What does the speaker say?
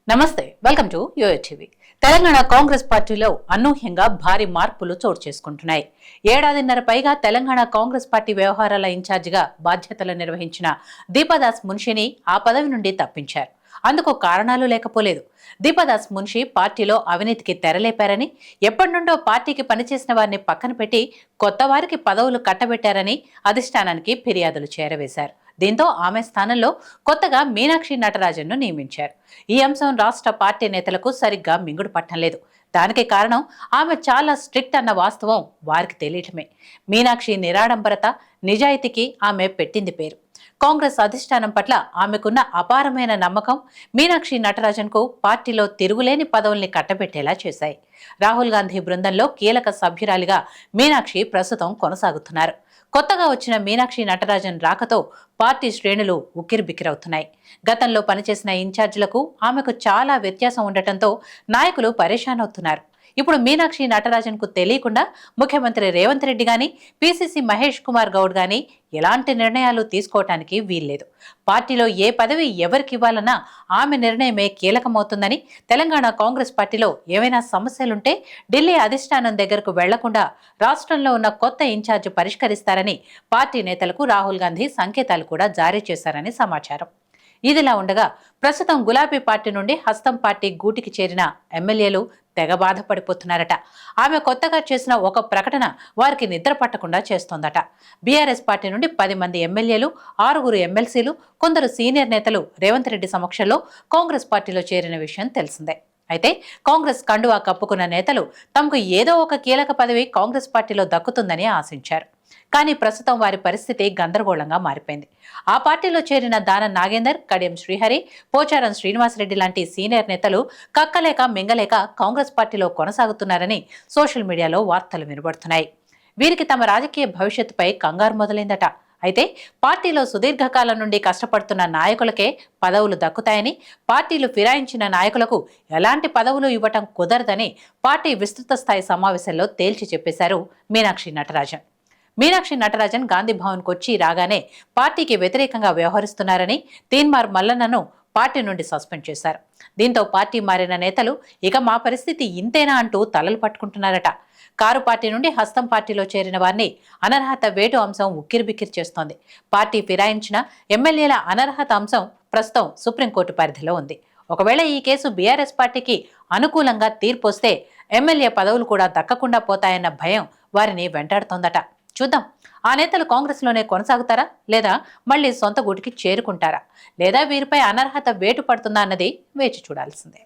నమస్తే, welcome to యోయోటీవీ. Telangana Congress పార్టీలో అనూహ్యంగా భారీ మార్పులు చోటు చేసుకుంటున్నాయి. ఏడాదిన్నర పైగా తెలంగాణ కాంగ్రెస్ పార్టీ వ్యవహారాల ఇన్ఛార్జిగా బాధ్యతలు నిర్వహించిన దీపాదాస్ మున్షిని ఆ పదవి నుండి తప్పించారు. అందుకు కారణాలు లేకపోలేదు. దీపాదాస్ మున్షి పార్టీలో అవినీతికి తెరలేపారని, ఎప్పటి నుండో పార్టీకి పనిచేసిన వారిని పక్కన పెట్టి కొత్త వారికి పదవులు కట్టబెట్టారని అధిష్టానానికి ఫిర్యాదులు చేరవేశారు. దీంతో ఆమె స్థానంలో కొత్తగా మీనాక్షి నటరాజన్ను నియమించారు. ఈ అంశం రాష్ట్ర పార్టీ నేతలకు సరిగ్గా మింగుడు పట్టలేదు. దానికి కారణం ఆమె చాలా స్ట్రిక్ట్ అన్న వాస్తవం వారికి తెలియటమే. మీనాక్షి నిరాడంబరత, నిజాయితీకి ఆమె పెట్టింది పేరు. కాంగ్రెస్ అధిష్టానం పట్ల ఆమెకున్న అపారమైన నమ్మకం మీనాక్షి నటరాజన్కు పార్టీలో తిరుగులేని పదవుల్ని కట్టబెట్టేలా చేశాయి. రాహుల్ గాంధీ బృందంలో కీలక సభ్యురాలిగా మీనాక్షి ప్రస్తుతం కొనసాగుతున్నారు. కొత్తగా వచ్చిన మీనాక్షి నటరాజన్ రాకతో పార్టీ శ్రేణులు ఉక్కిరిబిక్కిరవుతున్నాయి. గతంలో పనిచేసిన ఇన్ఛార్జీలకు ఆమెకు చాలా వ్యత్యాసం ఉండటంతో నాయకులు పరేషాన్ అవుతున్నారు. ఇప్పుడు మీనాక్షి నటరాజన్ కు తెలియకుండా ముఖ్యమంత్రి రేవంత్ రెడ్డి గాని, పిసిసి మహేష్ కుమార్ గౌడ్ గాని ఎలాంటి నిర్ణయాలు తీసుకోవటానికి వీల్లేదు. పార్టీలో ఏ పదవి ఎవరికి ఇవ్వాలన్నా ఆమె నిర్ణయమే కీలకమవుతుందని, తెలంగాణ కాంగ్రెస్ పార్టీలో ఏవైనా సమస్యలుంటే ఢిల్లీ అధిష్టానం దగ్గరకు వెళ్లకుండా రాష్ట్రంలో ఉన్న కొత్త ఇన్ఛార్జ్ పరిష్కరిస్తారని పార్టీ నేతలకు రాహుల్ గాంధీ సంకేతాలు కూడా జారీ చేశారని సమాచారం. ఇదిలా ఉండగా ప్రస్తుతం గులాబీ పార్టీ నుండి హస్తం పార్టీ గూటికి చేరిన ఎమ్మెల్యేలు తెగ బాధపడిపోతున్నారట. ఆమె కొత్తగా చేసిన ఒక ప్రకటన వారికి నిద్ర పట్టకుండా చేస్తోందట. బీఆర్ఎస్ పార్టీ నుండి 10 మంది ఎమ్మెల్యేలు, 6 ఎమ్మెల్సీలు, కొందరు సీనియర్ నేతలు రేవంత్ రెడ్డి సమక్షంలో కాంగ్రెస్ పార్టీలో చేరిన విషయం తెలిసిందే. అయితే కాంగ్రెస్ కండువా కప్పుకున్న నేతలు తమకు ఏదో ఒక కీలక పదవి కాంగ్రెస్ పార్టీలో దక్కుతుందని ఆశించారు. కానీ ప్రస్తుతం వారి పరిస్థితి గందరగోళంగా మారిపోయింది. ఆ పార్టీలో చేరిన దానం నాగేందర్, కడియం శ్రీహరి, పోచారం శ్రీనివాసరెడ్డి లాంటి సీనియర్ నేతలు కక్కలేక మింగలేక కాంగ్రెస్ పార్టీలో కొనసాగుతున్నారని సోషల్ మీడియాలో వార్తలు వినబడుతున్నాయి. వీరికి తమ రాజకీయ భవిష్యత్తుపై కంగారు మొదలైందట. అయితే పార్టీలో సుదీర్ఘకాలం నుండి కష్టపడుతున్న నాయకులకే పదవులు దక్కుతాయని, పార్టీలు ఫిరాయించిన నాయకులకు ఎలాంటి పదవులు ఇవ్వటం కుదరదని పార్టీ విస్తృత స్థాయి సమావేశంలో తేల్చి చెప్పేశారు మీనాక్షి నటరాజన్. మీనాక్షి నటరాజన్ గాంధీ భవన్కు వచ్చి రాగానే పార్టీకి వ్యతిరేకంగా వ్యవహరిస్తున్నారని తీన్మార్ మల్లన్నను పార్టీ నుండి సస్పెండ్ చేశారు. దీంతో పార్టీ మారిన నేతలు ఇక మా పరిస్థితి ఇంతేనా అంటూ తలలు పట్టుకుంటున్నారట. కారు పార్టీ నుండి హస్తం పార్టీలో చేరిన వారిని అనర్హత వేటు అంశం ఉక్కిరిబిక్కిరి చేస్తోంది. పార్టీ ఫిరాయించిన ఎమ్మెల్యేల అనర్హత అంశం ప్రస్తుతం సుప్రీంకోర్టు పరిధిలో ఉంది. ఒకవేళ ఈ కేసు బీఆర్ఎస్ పార్టీకి అనుకూలంగా తీర్పు వస్తే ఎమ్మెల్యే పదవులు కూడా దక్కకుండా పోతాయన్న భయం వారిని వెంటాడుతోందట. చూద్దాం, ఆ నేతలు కాంగ్రెస్ లోనే కొనసాగుతారా, లేదా మళ్లీ సొంత గూటికి చేరుకుంటారా, లేదా వీరిపై అనర్హత వేటు పడుతుందా అన్నది వేచి చూడాల్సిందే.